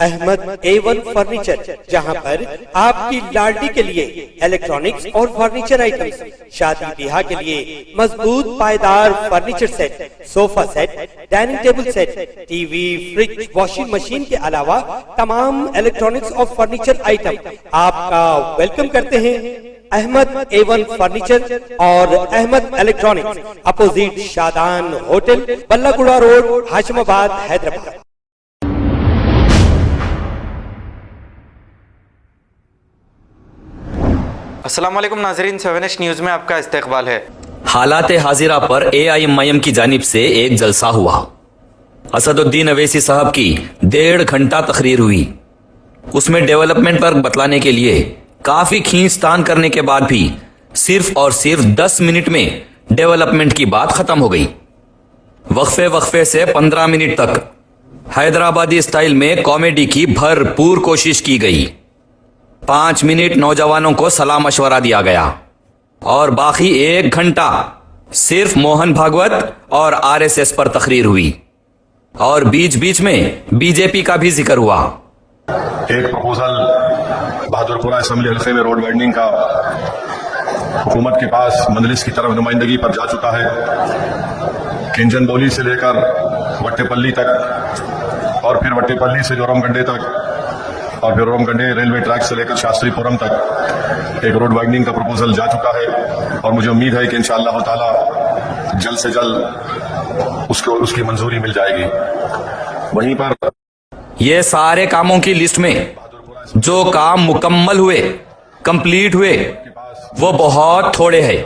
Ahmad A1 furniture, जहां पर आपकी लाडली के लिए इलेक्ट्रॉनिक्स और फर्नीचर आइटम्स, शादी ब्याह के लिए मजबूत पायदार furniture set, sofa set, dining table set, TV, fridge, washing machine के अलावा तमाम इलेक्ट्रॉनिक्स और फर्नीचर आइटम आपका वेलकम करते हैं। अहमद A1 फर्नीचर और Ahmed electronics, opposite Shadan hotel, Ballaguda road, Hashimabad, Hyderabad. अस्सलाम वालेकुम नाजरीन, 7H न्यूज में आपका इस्तकबाल है। हालात हाजिरा पर AIMIM की जानिब से एक जलसा हुआ। असदुद्दीन अवैसी साहब की 1.5 घंटा तकरीर हुई। उसमें डेवलपमेंट पर बतलाने के लिए काफी खींचतान करने के बाद भी सिर्फ और सिर्फ 10 मिनट में डेवलपमेंट की बात खत्म हो गई। वक्फे वक्फे से 15 मिनट तक हैदराबादी स्टाइल में कॉमेडी की भरपूर कोशिश की गई। 5 मिनट नौजवानों को सलाह मशवरा दिया गया और बाकी 1 घंटा सिर्फ मोहन भागवत और RSS पर तकरीर हुई और बीच बीच में बीजेपी का भी जिक्र हुआ। एक प्रपोजल बहादुरपुरा असेंबली हल्के में रोड वाइडनिंग का हुकूमत के पास मजलिस की तरफ नुमाइंदगी पर जा चुका है। किंजन बोली से लेकर वट्टेपल्ली तक और फिर वट्टेपल्ली से जोरमगंडे तक और फिर रोमगंडे रेलवे ट्रैक से लेकर शास्त्रीपुरम तक एक रोड वाइडनिंग का प्रपोजल जा चुका है और मुझे उम्मीद है कि इंशाअल्लाह ताला जल्द से जल्द उसकी मंजूरी मिल जाएगी। वहीं पर ये सारे कामों की लिस्ट में जो काम मुकम्मल हुए, कंप्लीट हुए, वो बहुत थोड़े हैं।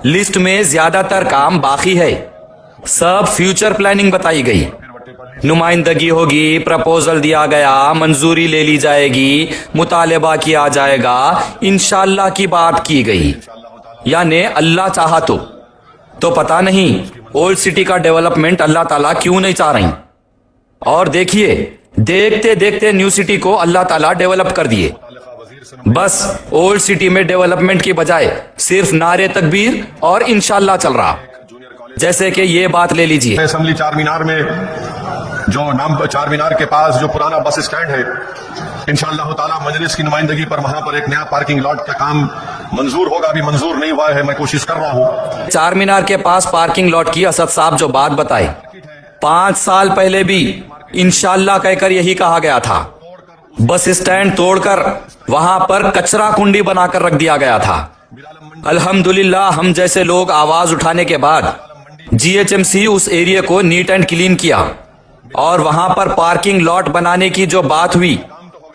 लिस्ट में ज्यादातर काम बाकी है। सब फ्यूचर प्लानिंग बताई गई। नुमाइंदगी होगी, प्रपोजल दिया गया, मंजूरी ले ली जाएगी, मुतालिबा किया जाएगा, इंशाअल्लाह की बात की गई। यानी अल्लाह चाहा तो पता नहीं ओल्ड सिटी का डेवलपमेंट अल्लाह ताला क्यों नहीं चाह रही। और देखिए, देखते देखते न्यू सिटी को अल्लाह ताला डेवलप कर दिए। बस ओल्ड सिटी में डेवलपमेंट की बजाय सिर्फ नारे तकबीर और इंशाअल्लाह चल रहा। जैसे कि ये बात ले लीजिए, असेंबली चार मीनार में जो नाम चार मीनार के पास जो पुराना बस स्टैंड है, इंशाअल्लाह ताला मजलिस की नुमाइंदगी पर वहां पर एक नया पार्किंग लॉट का काम मंजूर होगा। अभी मंजूर नहीं हुआ है, मैं कोशिश कर रहा हूँ। चार मीनार के पास पार्किंग लॉट की असद साहब जो बात बताए, 5 साल पहले भी इंशाअल्लाह कहकर यही कहा गया था। बस स्टैंड तोड़कर वहां पर कचरा कुंडी बनाकर रख दिया गया था। अल्हम्दुलिल्लाह हम जैसे लोग आवाज उठाने के बाद GHMC उस एरिया को नीट एंड क्लीन किया और वहां पर पार्किंग लॉट बनाने की जो बात हुई,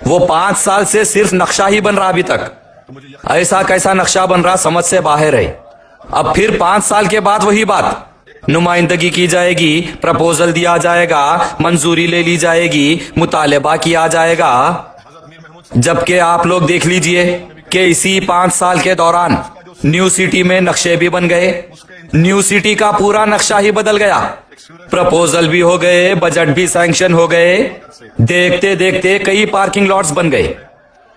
वो 5 साल से सिर्फ नक्शा ही बन रहा अभी तक। ऐसा कैसा नक्शा बन रहा समझ से बाहर है। अब फिर 5 साल के बाद वही बात, नुमाइंदगी की जाएगी, प्रपोजल दिया जाएगा, मंजूरी ले ली जाएगी, मुतालिबा किया जाएगा। जबकि आप लोग देख लीजिए कि इसी 5 साल के दौरान न्यू सिटी में नक्शे भी बन गए, न्यू सिटी का पूरा नक्शा ही बदल गया, प्रपोजल भी हो गए, बजट भी सैंक्शन हो गए। देखते देखते कई पार्किंग लॉट्स बन गए।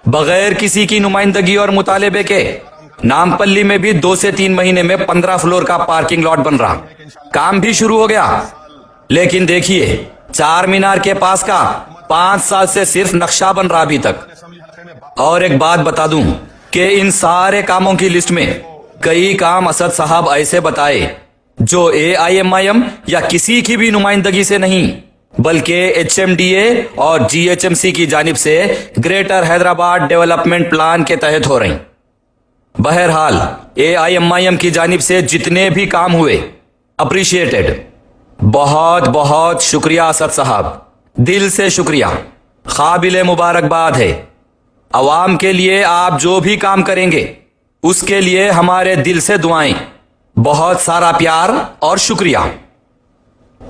बगैर किसी की नुमाइंदगी और मुतालिबे के नामपल्ली में भी 2 से 3 महीने में 15 फ्लोर का पार्किंग लॉट बन रहा, काम भी शुरू हो गया। लेकिन देखिए, चार मीनार के पास का 5 साल से सिर्फ नक्शा बन रहा अभी तक। और एक बात बता दूं कि इन सारे कामों की लिस्ट में कई काम असद साहब ऐसे बताए जो AIMIM या किसी की भी नुमाइंदगी से नहीं, बल्कि HMDA और GHMC की जानिब से ग्रेटर हैदराबाद डेवलपमेंट प्लान के तहत हो रही। बहरहाल AIMIM की जानिब से जितने भी काम हुए, अप्रिशिएटेड। बहुत बहुत शुक्रिया असद साहब, दिल से शुक्रिया, काबिल मुबारकबाद है। अवाम के लिए आप जो भी काम करेंगे उसके लिए हमारे दिल से दुआएं, बहुत सारा प्यार और शुक्रिया।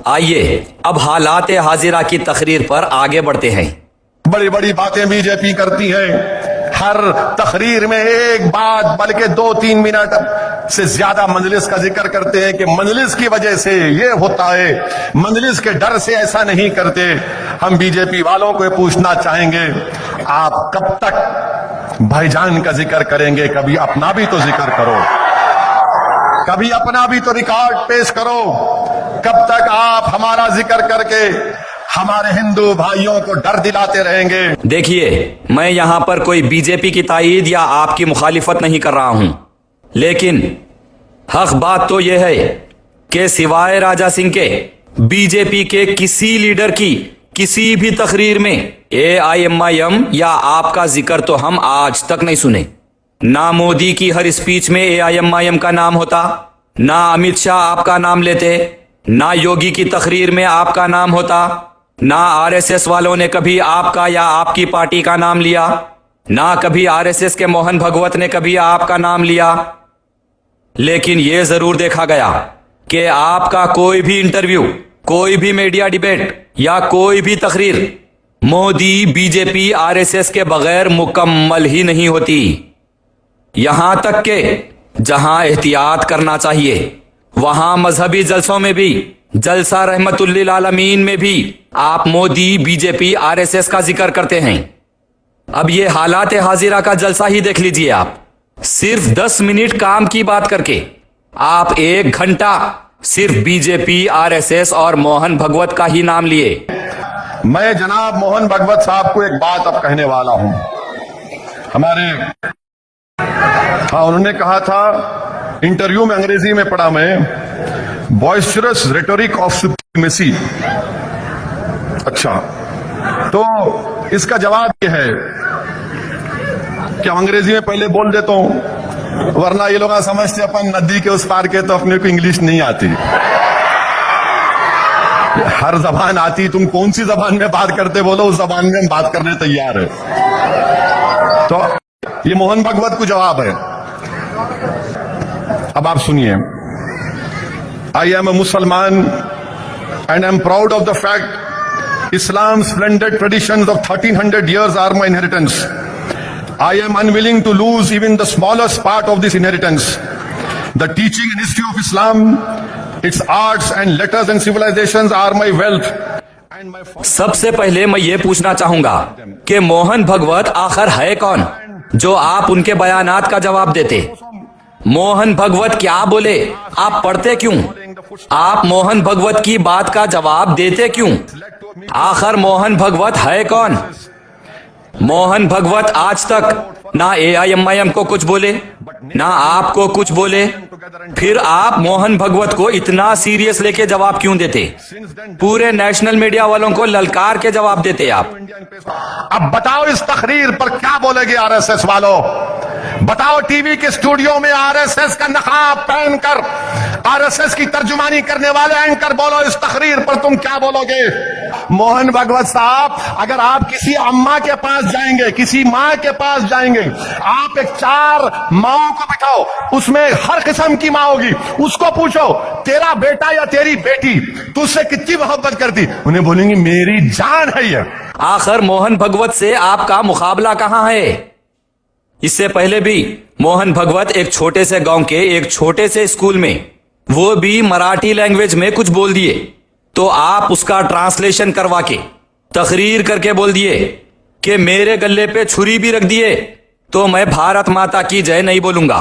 आइए अब हालात हाजिरा की तकरीर पर आगे बढ़ते हैं। बड़ी बड़ी बातें बीजेपी करती है, हर तकरीर में एक बात बल्कि 2-3 मिनट से ज्यादा मजलिस का जिक्र करते हैं कि मजलिस की वजह से ये होता है, मजलिस के डर से ऐसा नहीं करते। हम बीजेपी वालों को पूछना चाहेंगे, आप कब तक भाईजान का जिक्र करेंगे? कभी अपना भी तो जिक्र करो, कभी अपना भी तो रिकॉर्ड पेश करो। कब तक आप हमारा जिक्र करके हमारे हिंदू भाइयों को डर दिलाते रहेंगे। देखिए, मैं यहां पर कोई बीजेपी की तायीद या आपकी मुखालिफत नहीं कर रहा हूं, लेकिन हक बात तो यह है कि सिवाय राजा सिंह के बीजेपी के किसी लीडर की किसी भी तकरीर में AIMIM या आपका जिक्र तो हम आज तक नहीं सुने। ना मोदी की हर स्पीच में AIMIM का नाम होता, ना अमित शाह आपका नाम लेते, ना योगी की तकरीर में आपका नाम होता, ना RSS वालों ने कभी आपका या आपकी पार्टी का नाम लिया, ना कभी RSS के मोहन भगवत ने कभी आपका नाम लिया। लेकिन यह जरूर देखा गया कि आपका कोई भी इंटरव्यू, कोई भी मीडिया डिबेट या कोई भी तकरीर मोदी बीजेपी RSS के बगैर मुकम्मल ही नहीं होती। यहां तक के जहां एहतियात करना चाहिए वहां मजहबी जलसों में भी, जलसा रहमतुल्लिल आलमीन में भी आप मोदी बीजेपी RSS का जिक्र करते हैं। अब ये हालात हाजिरा का जलसा ही देख लीजिए आप। सिर्फ 10 मिनट काम की बात करके आप 1 घंटा सिर्फ बीजेपी RSS और मोहन भगवत का ही नाम लिए। मैं जनाब मोहन भगवत साहब को एक बात अब कहने वाला हूं। उन्होंने कहा था इंटरव्यू में, अंग्रेजी में पढ़ा मैं, बॉइस्चरस रेटोरिक ऑफ सुप्रीमेसी। अच्छा, तो इसका जवाब यह है कि हम अंग्रेजी में पहले बोल देता हूं, वरना ये लोग समझते अपन नदी के उस पार के, तो अपने को इंग्लिश नहीं आती। हर जबान आती, तुम कौन सी जबान में बात करते बोलो, उस जबान में हम बात करने तैयार है। तो ये मोहन भगवत को जवाब है। अब आप सुनिए, आई एम ए मुसलमान and I am proud of the fact Islam splendid traditions of 1300 years are my inheritance. I am unwilling to lose even the smallest part of this inheritance. The teaching and history of Islam, its arts and letters and civilizations are my wealth. सबसे पहले मैं ये पूछना चाहूंगा कि मोहन भगवत आखिर है कौन जो आप उनके बयानात का जवाब देते। मोहन भगवत क्या बोले आप पढ़ते क्यों? आप मोहन भगवत की बात का जवाब देते क्यों? आखिर मोहन भगवत है कौन? मोहन भगवत आज तक ना AIMIM को कुछ बोले, ना आपको कुछ बोले, फिर आप मोहन भगवत को इतना सीरियस लेके जवाब क्यों देते? पूरे नेशनल मीडिया वालों को ललकार के जवाब देते आप। अब बताओ इस तकरीर पर क्या बोलेगे RSS वालों? बताओ टीवी के स्टूडियो में RSS का नकाब पहनकर RSS की तर्जुमानी करने वाले एंकर, बोलो इस तकरीर पर तुम क्या बोलोगे? मोहन भगवत साहब, अगर आप किसी अम्मा के पास जाएंगे, किसी माँ के पास जाएंगे, आप एक 4 माओं को बिठाओ, उसमें हर किस्म की माँ होगी, उसको पूछो तेरा बेटा या तेरी बेटी तुझसे कितनी मोहब्बत करती, उन्हें बोलेंगी मेरी जान है ये। आखिर मोहन भगवत से आपका मुकाबला कहां है? इससे पहले भी मोहन भगवत एक छोटे से गांव के एक छोटे से स्कूल में, वो भी मराठी लैंग्वेज में कुछ बोल दिए तो आप उसका ट्रांसलेशन करवा के तकरीर करके बोल दिए कि मेरे गले पे छुरी भी रख दिए तो मैं भारत माता की जय नहीं बोलूंगा।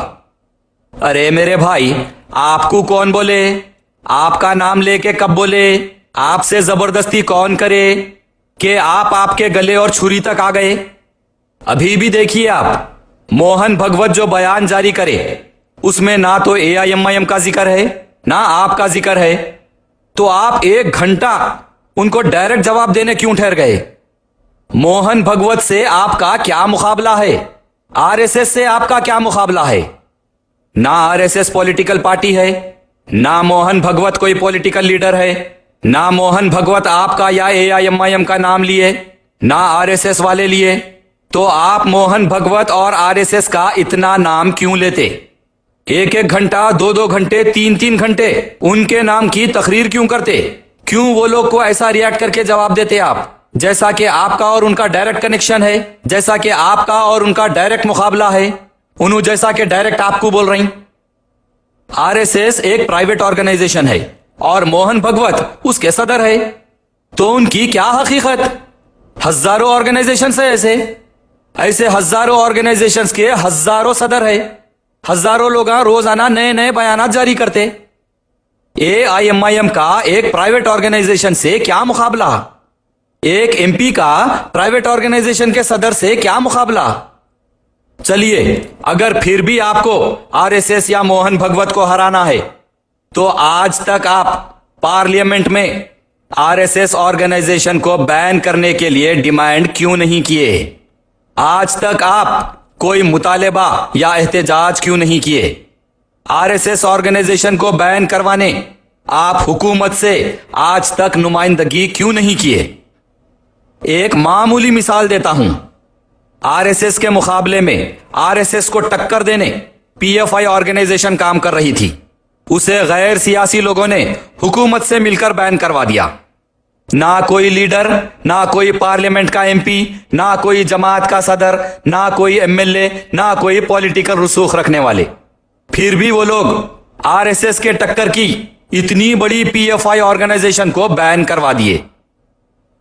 अरे मेरे भाई, आपको कौन बोले? आपका नाम लेके कब बोले? आपसे जबरदस्ती कौन करे कि आप आपके गले और छुरी तक आ गए? अभी भी देखिए आप, मोहन भगवत जो बयान जारी करे उसमें ना तो AIMIM का जिक्र है, ना आपका जिक्र है, तो आप 1 घंटा उनको डायरेक्ट जवाब देने क्यों ठहर गए? मोहन भगवत से आपका क्या मुकाबला है? RSS से आपका क्या मुकाबला है? ना RSS पॉलिटिकल पार्टी है, ना मोहन भगवत कोई पॉलिटिकल लीडर है, ना मोहन भगवत आपका या AIMIM का नाम लिए, ना RSS वाले लिए, तो आप मोहन भगवत और RSS का इतना नाम क्यों लेते? 1-1 घंटा, 2-2 घंटे, 3-3 घंटे उनके नाम की तकरीर क्यों करते? क्यों वो लोग को ऐसा रिएक्ट करके जवाब देते आप जैसा कि आपका और उनका डायरेक्ट कनेक्शन है, जैसा कि आपका और उनका डायरेक्ट मुकाबला है, उन्हों जैसा कि डायरेक्ट आपको बोल रही। RSS एक प्राइवेट ऑर्गेनाइजेशन है और मोहन भगवत उसके सदर है, तो उनकी क्या हकीकत? हजारों ऑर्गेनाइजेशन है, ऐसे हजारों ऑर्गेनाइजेशंस के हजारों सदर है, हजारों लोग रोजाना नए नए बयानात जारी करते। AIMIM का एक प्राइवेट ऑर्गेनाइजेशन से क्या मुकाबला? एक एमपी का प्राइवेट ऑर्गेनाइजेशन के सदर से क्या मुकाबला। चलिए, अगर फिर भी आपको आरएसएस या मोहन भगवत को हराना है तो आज तक आप पार्लियामेंट में आरएसएस ऑर्गेनाइजेशन को बैन करने के लिए डिमांड क्यों नहीं किए? आज तक आप कोई मुतालिबा या एहतजाज क्यों नहीं किए? आरएसएस ऑर्गेनाइजेशन को बैन करवाने आप हुकूमत से आज तक नुमाइंदगी क्यों नहीं किए? एक मामूली मिसाल देता हूं। आरएसएस के मुकाबले में आरएसएस को टक्कर देने पीएफआई ऑर्गेनाइजेशन काम कर रही थी। उसे गैर सियासी लोगों ने हुकूमत से मिलकर बैन करवा दिया। ना कोई लीडर, ना कोई पार्लियामेंट का एमपी, ना कोई जमात का सदर, ना कोई एमएलए, ना कोई पॉलिटिकल रसूख रखने वाले। फिर भी वो लोग आरएसएस के टक्कर की इतनी बड़ी पीएफआई ऑर्गेनाइजेशन को बैन करवा दिए।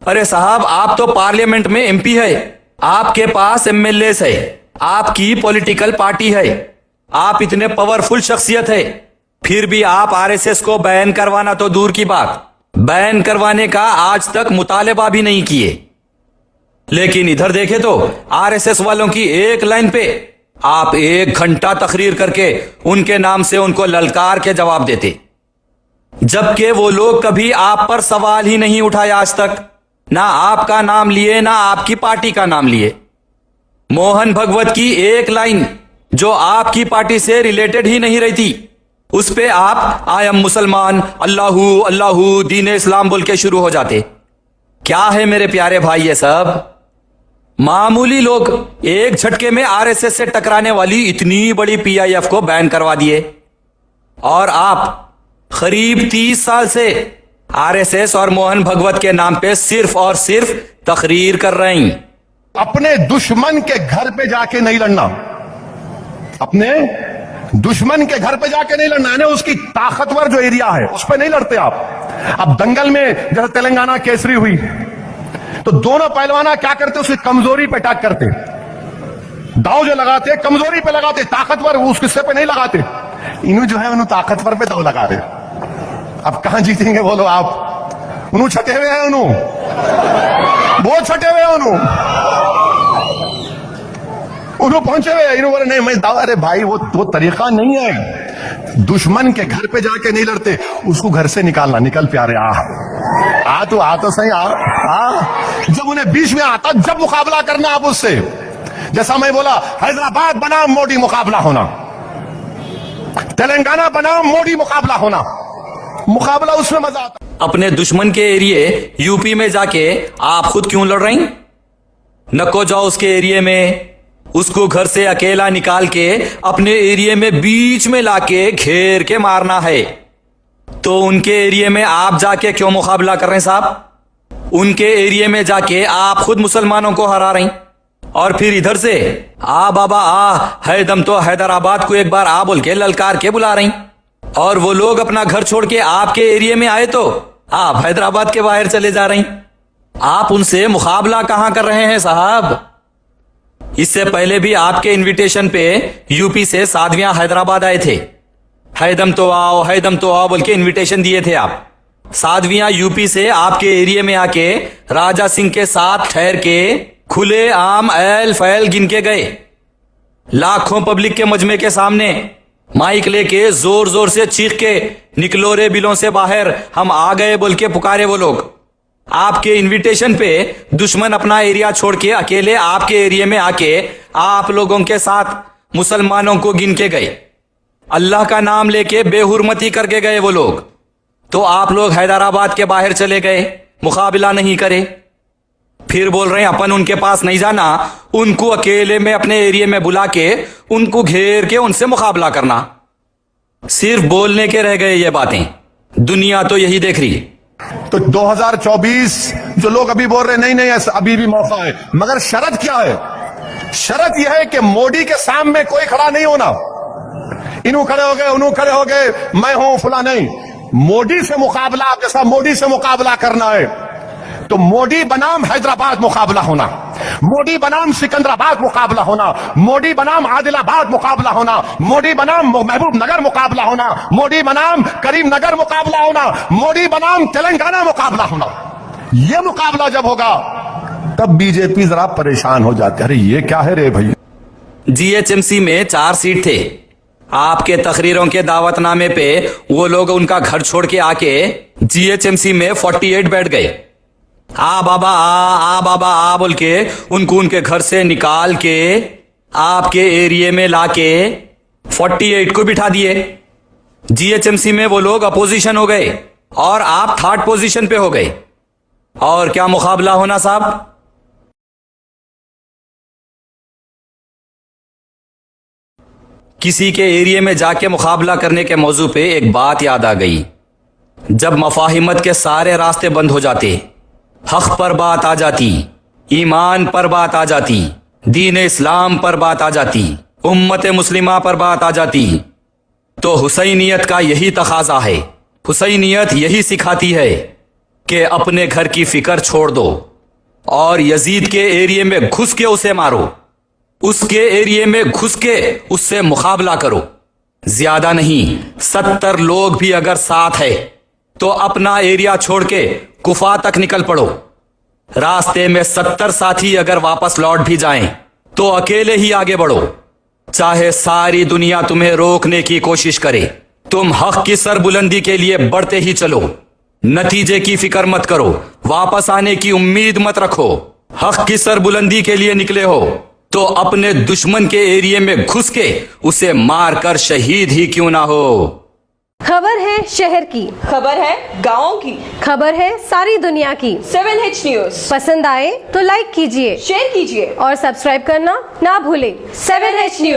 अरे साहब, आप तो पार्लियामेंट में एमपी है, आपके पास एमएलए है, आपकी पॉलिटिकल पार्टी है, आप इतने पावरफुल शख्सियत है, फिर भी आप आरएसएस को बैन करवाना तो दूर की बात, बैन करवाने का आज तक मुतालिबा भी नहीं किए। लेकिन इधर देखे तो आरएसएस वालों की एक लाइन पे आप 1 घंटा तकरीर करके उनके नाम से उनको ललकार के जवाब देते, जबकि वो लोग कभी आप पर सवाल ही नहीं उठाए आज तक। ना आपका नाम लिए, ना आपकी पार्टी का नाम लिए। मोहन भगवत की एक लाइन जो आपकी पार्टी से रिलेटेड ही नहीं रहती, उस पे आप आई एम मुसलमान, अल्लाहू अल्लाहू, दीन इस्लाम बोल के शुरू हो जाते। क्या है मेरे प्यारे भाई ये सब? मामूली लोग एक झटके में आरएसएस से टकराने वाली इतनी बड़ी पीआईएफ को बैन करवा दिए, और आप करीब 30 साल से आरएसएस और मोहन भगवत के नाम पे सिर्फ और सिर्फ तकरीर कर रहे हैं। अपने दुश्मन के घर पे जाके नहीं लड़ना, अपने दुश्मन के घर पे जाके नहीं लड़ना, यानी उसकी ताकतवर जो एरिया है उस पे नहीं लड़ते आप। अब दंगल में जैसे तेलंगाना केसरी हुई तो दोनों पहलवाना क्या करते, उसकी कमजोरी पे अटैक करते, दाव जो लगाते कमजोरी पे लगाते, ताकतवर उस किस्से पे नहीं लगाते। इन्हों जो है उन्होंने ताकतवर पे दाव लगा रहे। अब कहां जीतेंगे बोलो आप? उन्होंने छटे हुए हैं, उन्होंने बहुत छटे हुए हैं, उन्होंने पहुंचे हुए, इन्होंने बोले नहीं मैं दाव। अरे भाई, वो तरीका नहीं है। दुश्मन के घर पे जाके नहीं लड़ते, उसको घर से निकालना। निकल प्यारे, आ तो सही, आ। जब उन्हें बीच में आता, जब मुकाबला करना आप उससे। जैसा मैं बोला, हैदराबाद बनाम मोदी मुकाबला होना, तेलंगाना बनाम मोदी मुकाबला होना, मुकाबला उसमें मजा आता। अपने दुश्मन के एरिए यूपी में जाके आप खुद क्यों लड़ रही? नको जाओ उसके एरिए में, उसको घर से अकेला निकाल के अपने एरिए में बीच में लाके घेर के मारना है। तो उनके एरिए में आप जाके क्यों मुकाबला कर रहे हैं साहब? उनके एरिए में जाके आप खुद मुसलमानों को हरा रही, और फिर इधर से आ बाबा आ, है दम तो हैदराबाद को एक बार आ बोल के ललकार के बुला रही। और वो लोग अपना घर छोड़ के आपके एरिया में आए तो आप हैदराबाद के बाहर चले जा रही। आप उनसे मुकाबला कहां कर रहे हैं साहब? इससे पहले भी आपके इनविटेशन पे यूपी से साध्वियां हैदराबाद आए थे। हैदम तो आओ, हैदम तो आओ बोल के इनविटेशन दिए थे आप। साध्वियां यूपी से आपके एरिया में आके राजा सिंह के साथ ठहर के खुले आम ऐल फैल गिन के गए। लाखों पब्लिक के मजमे के सामने माइक लेके जोर जोर से चीख के, निकलो रे बिलों से बाहर, हम आ गए बोल के पुकारे वो लोग। आपके इनविटेशन पे दुश्मन अपना एरिया छोड़ के अकेले आपके एरिया में आके आप लोगों के साथ मुसलमानों को गिन के गए। अल्लाह का नाम लेके बेहुरमती करके गए वो लोग। तो आप लोग हैदराबाद के बाहर चले गए, मुकाबला नहीं करे। फिर बोल रहे हैं अपन उनके पास नहीं जाना, उनको अकेले में अपने एरिया में बुला के उनको घेर के उनसे मुकाबला करना। सिर्फ बोलने के रह गए ये बातें, दुनिया तो यही देख रही। तो 2024 जो लोग अभी बोल रहे नहीं अभी भी मौका है, मगर शर्त क्या है? शर्त यह है कि मोदी के सामने कोई खड़ा नहीं होना। इन्हों खड़े हो गए, उन्हों खड़े हो गए, मैं हूं फुला नहीं। मोदी से मुकाबला, आप जैसा मोदी से मुकाबला करना है तो मोदी बनाम हैदराबाद मुकाबला होना, मोदी बनाम सिकंदराबाद मुकाबला होना, मोदी बनाम आदिलाबाद मुकाबला होना, मोदी बनाम महबूब नगर मुकाबला होना, मोदी बनाम करीम नगर मुकाबला होना, मोदी बनाम तेलंगाना मुकाबला होना। ये मुकाबला जब होगा तब बीजेपी जरा परेशान हो जाती है, अरे ये क्या है रे भाई। जीएचएमसी में 4 सीट थे। आपके तकरीरों के दावतनामे पे वो लोग उनका घर छोड़ के आके जीएचएमसी में 48 बैठ गए। आ बाबा आ बोल के उनको उनके घर से निकाल के आपके एरिया में लाके 48 को बिठा दिए। जीएचएमसी में वो लोग अपोजिशन हो गए और आप 3rd पोजीशन पे हो गए। और क्या मुकाबला होना साहब। किसी के एरिया में जाके मुकाबला करने के मौजू पे एक बात याद आ गई। जब मफाहिमत के सारे रास्ते बंद हो जाते, हक पर बात आ जाती, ईमान पर बात आ जाती, दीन इस्लाम पर बात आ जाती, उम्मत मुस्लिमा पर बात आ जाती, तो हुसैनियत का यही तकाजा है। हुसैनियत यही सिखाती है कि अपने घर की फिक्र छोड़ दो और यजीद के एरिया में घुस के उसे मारो, उसके एरिया में घुस के उससे मुकाबला करो। ज्यादा नहीं, 70 लोग भी अगर साथ है तो अपना एरिया छोड़ के कुफा तक निकल पड़ो। रास्ते में 70 साथी अगर वापस लौट भी जाएं तो अकेले ही आगे बढ़ो। चाहे सारी दुनिया तुम्हें रोकने की कोशिश करे, तुम हक की सरबुलंदी के लिए बढ़ते ही चलो। नतीजे की फिक्र मत करो, वापस आने की उम्मीद मत रखो। हक की सरबुलंदी के लिए निकले हो तो अपने दुश्मन के एरिया में घुस के उसे मारकर शहीद ही क्यों ना हो। खबर है शहर की, खबर है गाँव की, खबर है सारी दुनिया की। 7H न्यूज पसंद आए तो लाइक कीजिए, शेयर कीजिए और सब्सक्राइब करना ना भूलें। 7H news.